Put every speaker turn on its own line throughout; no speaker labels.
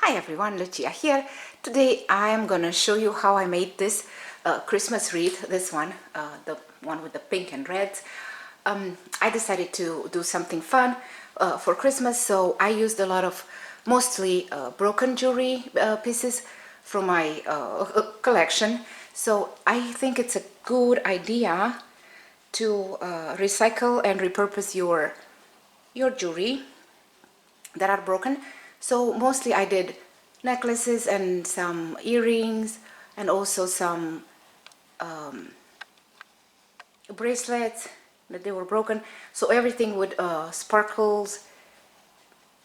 Hi everyone, Lucia here. Today I am gonna show you how I made this Christmas wreath, this one, the one with the pink and red. I decided to do something fun for Christmas, so I used a lot of mostly broken jewelry pieces from my collection. So I think it's a good idea to recycle and repurpose your jewelry that are broken. So mostly I did necklaces and some earrings and also some bracelets that they were broken, so everything with sparkles.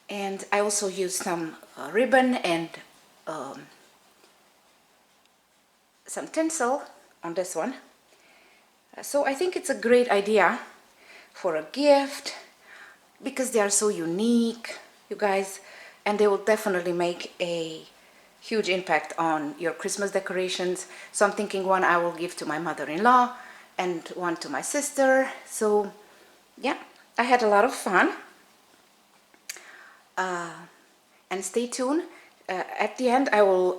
And I also used some ribbon and some tinsel on this one. So I think it's a great idea for a gift because they are so unique, you guys, and they will definitely make a huge impact on your Christmas decorations. So I'm thinking one I will give to my mother-in-law and one to my sister. So yeah, I had a lot of fun. And stay tuned. At the end I will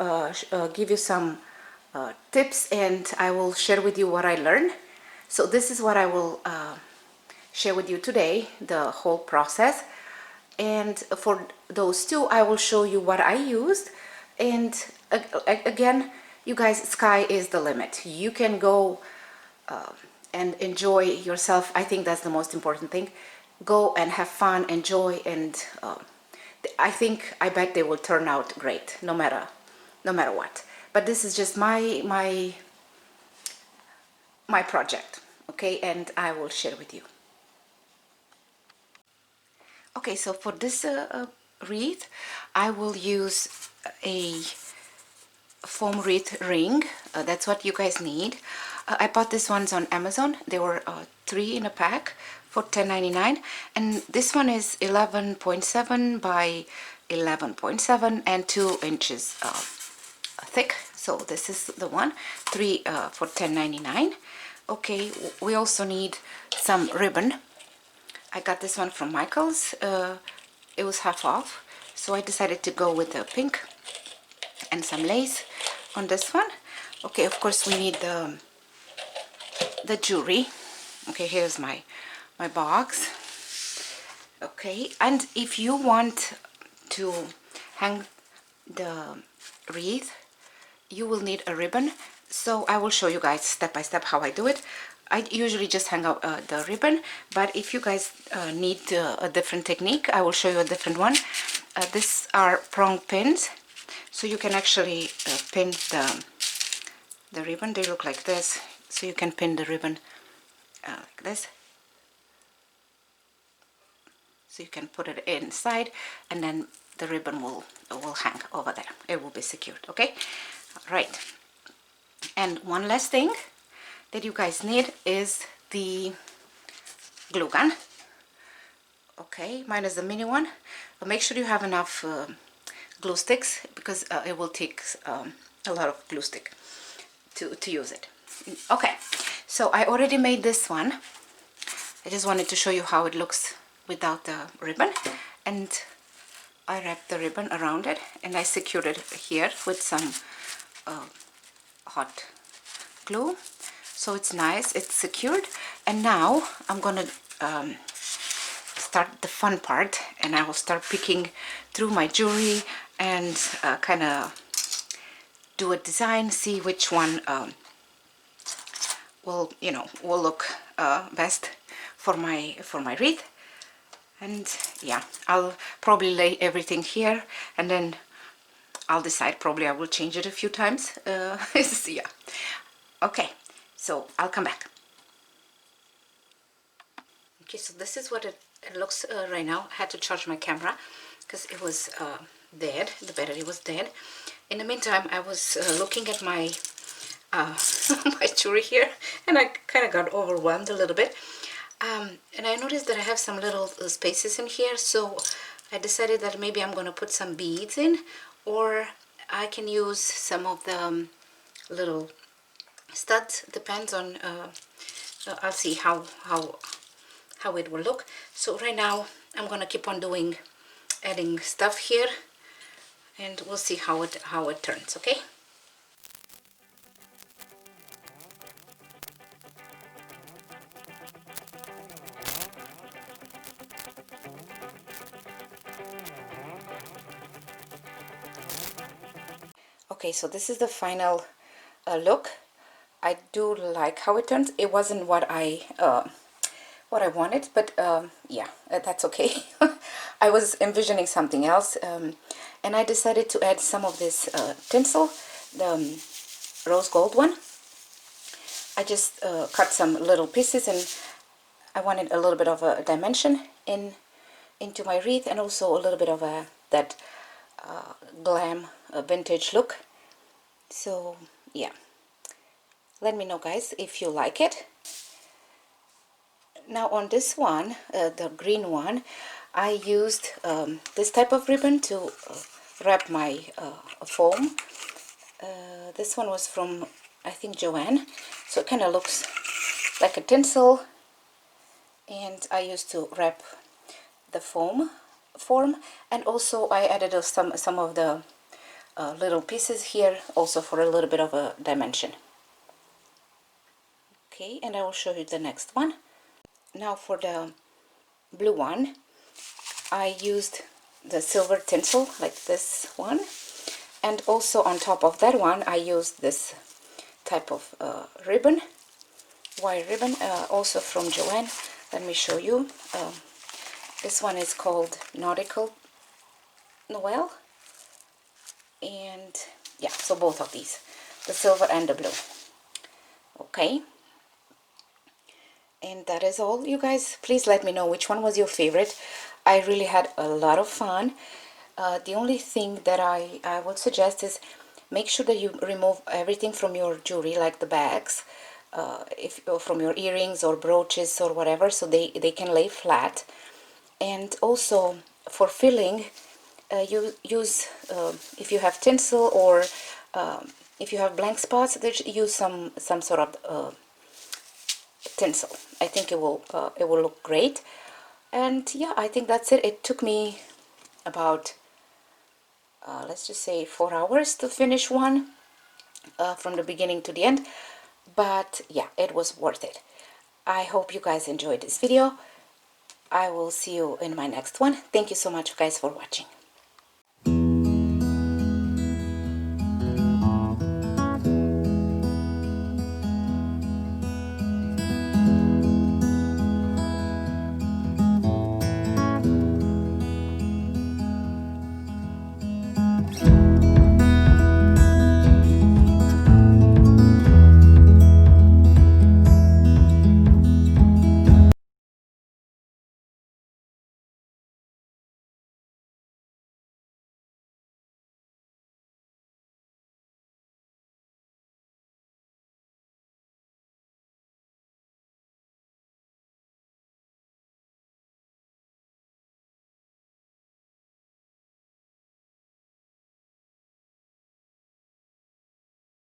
give you some tips, and I will share with you what I learned. So this is what I will share with you today, the whole process. And for those two I will show you what I used. And again, you guys, sky is the limit. You can go and enjoy yourself. I think that's the most important thing. Go and have fun, enjoy, and I bet they will turn out great no matter what. But this is just my project, okay, and I will share with you. Okay, so for this wreath I will use a foam wreath ring. That's what you guys need. I bought these ones on Amazon. They were 3 in a pack for $10.99, and this one is 11.7 by 11.7 and 2 inches thick. So this is the one, 3 for $10.99. Okay, we also need some ribbon. I got this one from Michael's. It was half off, so I decided to go with the pink and some lace on this one. Okay, of course we need the jewelry. Okay, here's my box. Okay, and if you want to hang the wreath, you will need a ribbon. So I will show you guys step by step how I do it. I usually just hang out the ribbon, but if you guys need a different technique, I will show you a different one. These are prong pins, so you can actually pin the ribbon. They look like this, so you can pin the ribbon like this. So you can put it inside, and then the ribbon will hang over there. It will be secured, okay? All right. And one last thing that you guys need is the glue gun. Okay, mine is the mini one, but make sure you have enough glue sticks, because it will take a lot of glue stick to use it. Okay, so I already made this one. I just wanted to show you how it looks without the ribbon, and I wrapped the ribbon around it and I secured it here with some hot glue, so it's nice, it's secured. And now I'm gonna start the fun part, and I will start picking through my jewelry and kind of do a design, see which one will look best for my wreath. And yeah, I'll probably lay everything here, and then I'll decide. Probably I will change it a few times. Yeah. Okay, so I'll come back. Okay, so this is what it looks right now. I had to charge my camera because it was dead. The battery was dead. In the meantime, I was looking at my my jewelry here, and I kind of got overwhelmed a little bit. And I noticed that I have some little spaces in here, so I decided that maybe I'm going to put some beads in, or I can use some of the little studs. Depends on I'll see how it will look. So right now I'm going to keep on adding stuff here, and we'll see how it turns. Okay. Okay, so this is the final look. I do like how it turns. It wasn't what I wanted, but yeah, that's okay. I was envisioning something else, and I decided to add some of this tinsel, the rose gold one. I just cut some little pieces, and I wanted a little bit of a dimension into my wreath, and also a little bit of that glam vintage look. So yeah, let me know, guys, if you like it. Now on this one, the green one, I used this type of ribbon to wrap my foam. This one was from, I think, Joanne, so it kind of looks like a tinsel, and I used to wrap the foam form, and also I added some of the little pieces here also for a little bit of a dimension. Okay, and I will show you the next one. Now for the blue one, I used the silver tinsel like this one, and also on top of that one I used this type of ribbon, wire ribbon, also from Joanne. Let me show you. This one is called Nautical Noel, and yeah, so both of these, the silver and the blue. Okay, and that is all, you guys. Please let me know which one was your favorite. I really had a lot of fun. The only thing that I would suggest is make sure that you remove everything from your jewelry, like the bags, from your earrings or brooches or whatever, so they can lay flat. And also for filling, you use, if you have tinsel, or if you have blank spots, use some sort of tinsel. I think it will look great. And yeah, I think that's it. It took me about let's just say 4 hours to finish one, from the beginning to the end, but yeah, it was worth it. I hope you guys enjoyed this video. I will see you in my next one. Thank you so much, guys, for watching.